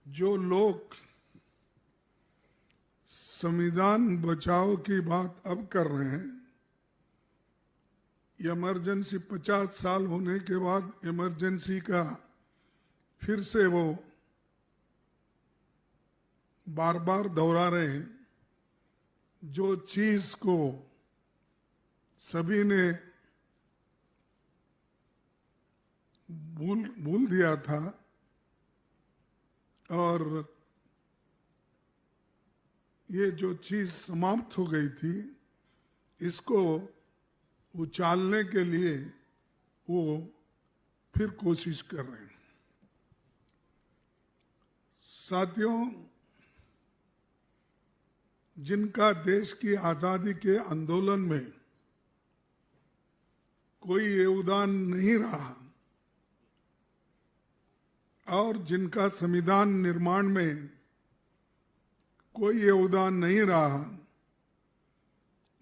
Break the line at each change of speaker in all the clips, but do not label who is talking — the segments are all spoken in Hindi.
जो लोग संविधान बचाओ की बात अब कर रहे हैं, इमरजेंसी 50 साल होने के बाद इमरजेंसी का फिर से वो बार बार दोहरा रहे हैं। जो चीज को सभी ने भूल दिया था और ये जो चीज समाप्त हो गई थी, इसको उछालने के लिए वो फिर कोशिश कर रहे हैं। साथियों, जिनका देश की आजादी के आंदोलन में कोई योगदान नहीं रहा और जिनका संविधान निर्माण में कोई योगदान नहीं रहा,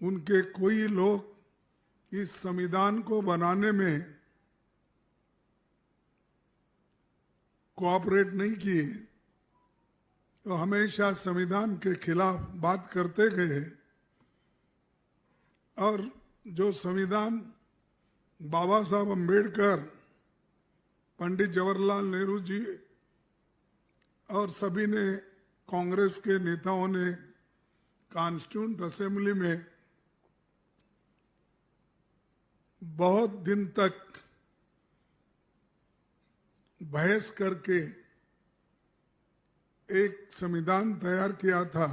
उनके कोई लोग इस संविधान को बनाने में कोऑपरेट नहीं किए, तो हमेशा संविधान के खिलाफ बात करते गए। और जो संविधान बाबा साहब अम्बेडकर, पंडित जवाहरलाल नेहरू जी और सभी ने, कांग्रेस के नेताओं ने कॉन्स्टिट्यूंट असेंबली में बहुत दिन तक बहस करके एक संविधान तैयार किया था,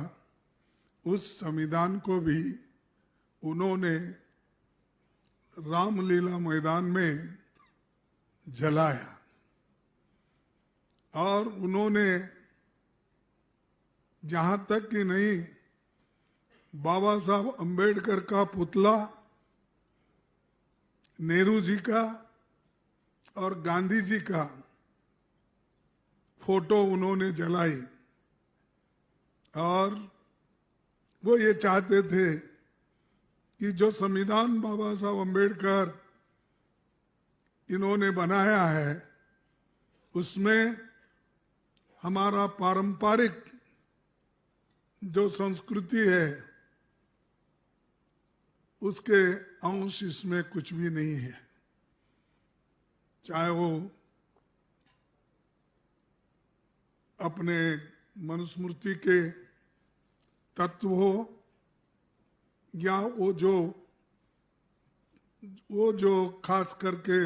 उस संविधान को भी उन्होंने रामलीला मैदान में जलाया। और उन्होंने जहां तक कि नहीं, बाबा साहब अम्बेडकर का पुतला, नेहरू जी का और गांधी जी का फोटो उन्होंने जलाई। और वो ये चाहते थे कि जो संविधान बाबा साहब अम्बेडकर इन्होंने बनाया है, उसमें हमारा पारंपरिक जो संस्कृति है, उसके अंश इसमें कुछ भी नहीं है। चाहे वो अपने मनुस्मृति के तत्व हो या वो जो खास करके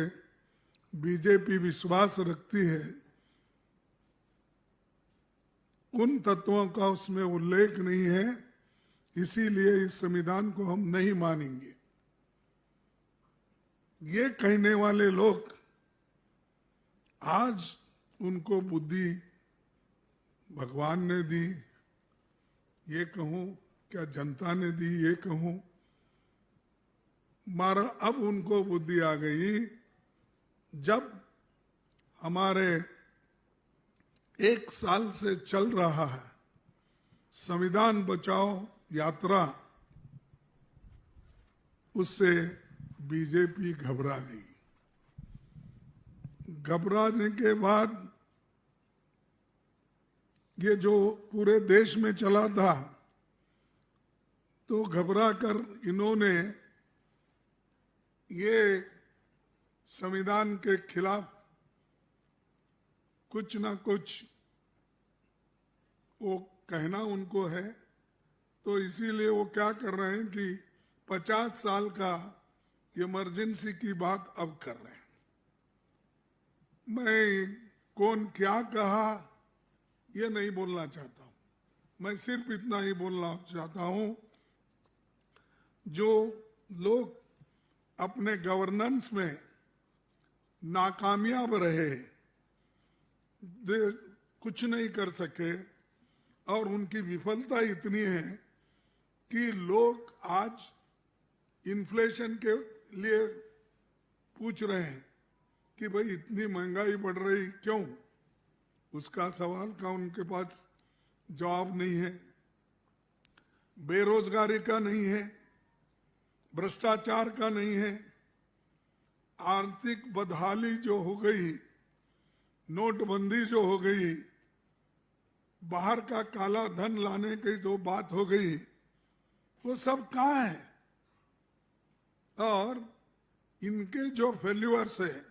बीजेपी विश्वास रखती है, उन तत्वों का उसमें उल्लेख नहीं है। इसीलिए इस संविधान को हम नहीं मानेंगे। ये कहने वाले लोग आज उनको बुद्धि भगवान ने दी, ये कहूं, क्या जनता ने दी, ये कहूं, मारा अब उनको बुद्धि आ गई जब हमारे 1 साल से चल रहा है संविधान बचाओ यात्रा, उससे बीजेपी घबरा गई। घबराने के बाद ये जो पूरे देश में चला था, तो घबरा कर इन्होंने ये संविधान के खिलाफ कुछ ना कुछ वो कहना उनको है। तो इसीलिए वो क्या कर रहे हैं कि 50 साल का इमरजेंसी की बात अब कर रहे हैं। मैं कौन क्या कहा ये नहीं बोलना चाहता हूं, मैं सिर्फ इतना ही बोलना चाहता हूं, जो लोग अपने गवर्नेंस में नाकामयाब रहे, कुछ नहीं कर सके, और उनकी विफलता इतनी है कि लोग आज इन्फ्लेशन के लिए पूछ रहे हैं कि भाई इतनी महंगाई बढ़ रही क्यों। उसका सवाल का उनके पास जवाब नहीं है। बेरोजगारी का नहीं है, भ्रष्टाचार का नहीं है, आर्थिक बदहाली जो हो गई, नोटबंदी जो हो गई, बाहर का काला धन लाने की जो बात हो गई, वो सब कहाँ है? और इनके जो फेल्यूअर्स है,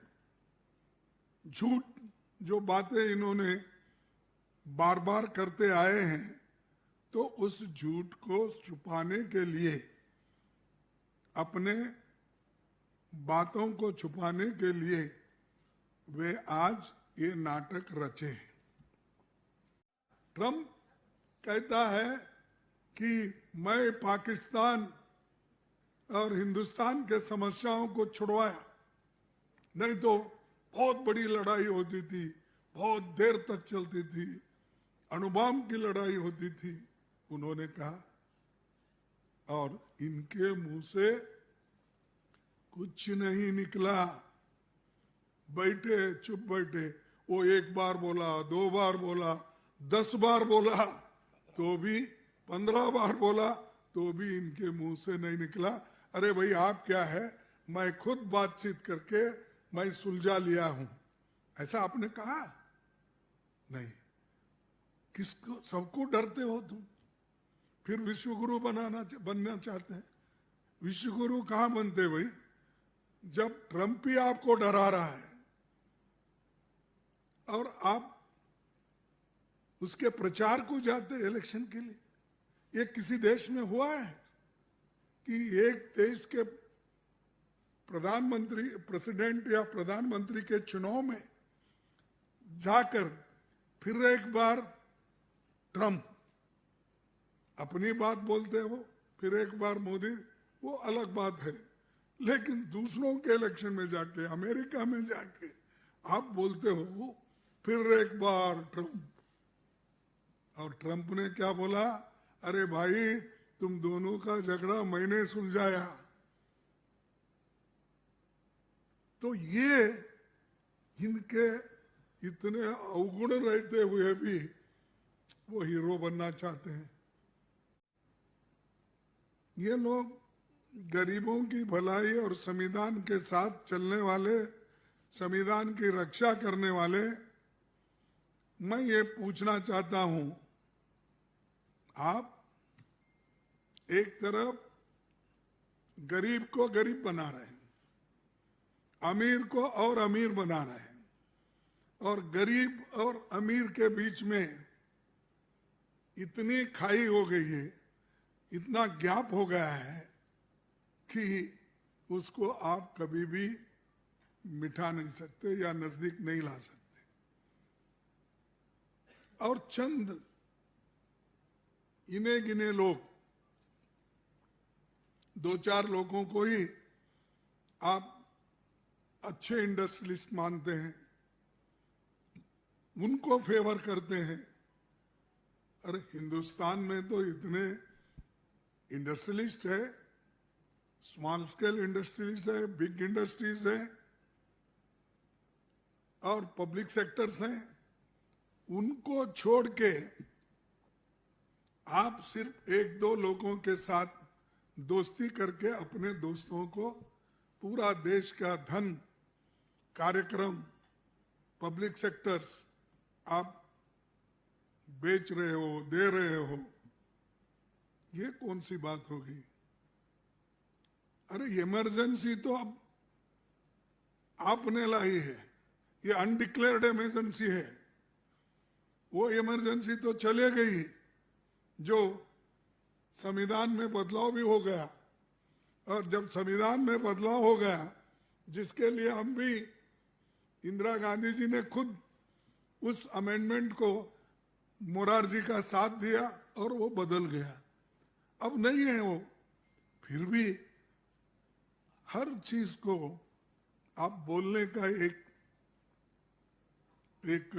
झूठ जो बातें इन्होंने बार बार करते आए हैं, तो उस झूठ को छुपाने के लिए, अपने बातों को छुपाने के लिए वे आज ये नाटक रचे हैं। ट्रंप कहता है कि मैं पाकिस्तान और हिंदुस्तान के समस्याओं को छुड़वाया, नहीं तो बहुत बड़ी लड़ाई होती थी, बहुत देर तक चलती थी, अणुबॉम्ब की लड़ाई होती थी, उन्होंने कहा। और इनके मुंह से कुछ नहीं निकला। बैठे चुप बैठे, वो एक बार बोला, 2 बार बोला, 10 बार बोला, तो भी 15 बार बोला, तो भी इनके मुंह से नहीं निकला, अरे भाई आप क्या है, मैं खुद बातचीत करके मैं सुलझा लिया हूं। ऐसा आपने कहा? नहीं। किसको, सबको डरते हो तुम, फिर विश्वगुरु बनना चाहते हैं। विश्वगुरु कहां बनते भाई, जब ट्रंप ही आपको डरा रहा है और आप उसके प्रचार को जाते इलेक्शन के लिए। ये किसी देश में हुआ है कि एक देश के प्रधानमंत्री, प्रेसिडेंट या प्रधानमंत्री के चुनाव में जाकर फिर एक बार ट्रंप अपनी बात बोलते हैं, वो फिर एक बार मोदी, वो अलग बात है, लेकिन दूसरों के इलेक्शन में जाके, अमेरिका में जाके आप बोलते हो फिर एक बार ट्रंप। और ट्रंप ने क्या बोला, अरे भाई तुम दोनों का झगड़ा मैंने सुलझाया। तो ये इनके इतने अवगुण रहते हुए भी वो हीरो बनना चाहते हैं। ये लोग गरीबों की भलाई और संविधान के साथ चलने वाले, संविधान की रक्षा करने वाले, मैं ये पूछना चाहता हूं, आप एक तरफ गरीब को गरीब बना रहे हैं, अमीर को और अमीर बना रहे हैं, और गरीब और अमीर के बीच में इतनी खाई हो गई है, इतना गैप हो गया है कि उसको आप कभी भी मिटा नहीं सकते या नजदीक नहीं ला सकते। और चंद इने गिने लोग, 2-4 लोगों को ही आप अच्छे इंडस्ट्रियलिस्ट मानते हैं, उनको फेवर करते हैं। अरे हिंदुस्तान में तो इतने इंडस्ट्रियलिस्ट है, स्मॉल स्केल इंडस्ट्रीज है, बिग इंडस्ट्रीज है और पब्लिक सेक्टर्स हैं, उनको छोड़ के आप सिर्फ 1-2 लोगों के साथ दोस्ती करके अपने दोस्तों को पूरा देश का धन, कार्यक्रम, पब्लिक सेक्टर्स आप बेच रहे हो, दे रहे हो। ये कौन सी बात होगी? अरे इमरजेंसी तो अब आपने लाई है, ये अनडिक्लेयर्ड इमरजेंसी है। वो इमरजेंसी तो चले गई जो संविधान में बदलाव भी हो गया, और जब संविधान में बदलाव हो गया, जिसके लिए हम भी, इंदिरा गांधी जी ने खुद उस अमेंडमेंट को मोरारजी का साथ दिया और वो बदल गया। अब नहीं है वो, फिर भी हर चीज को आप बोलने का एक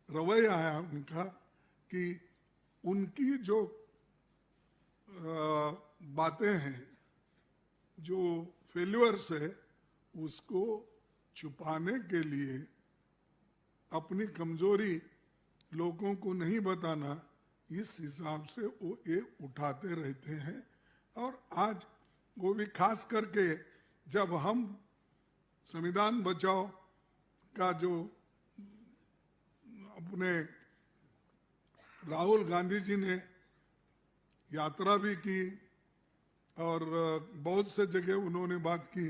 रवैया है उनका, कि उनकी जो बातें हैं, जो फेल्यूअर्स है, उसको छुपाने के लिए अपनी कमजोरी लोगों को नहीं बताना, इस हिसाब से वो ये उठाते रहते हैं। और आज वो भी खास करके जब हम संविधान बचाओ का जो अपने राहुल गांधी जी ने यात्रा भी की और बहुत से जगह उन्होंने बात की,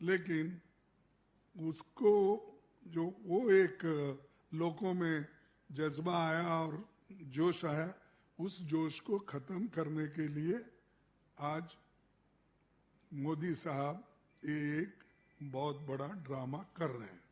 लेकिन उसको जो वो एक लोगों में जज्बा आया और जोश आया, उस जोश को खत्म करने के लिए आज मोदी साहब एक बहुत बड़ा ड्रामा कर रहे हैं।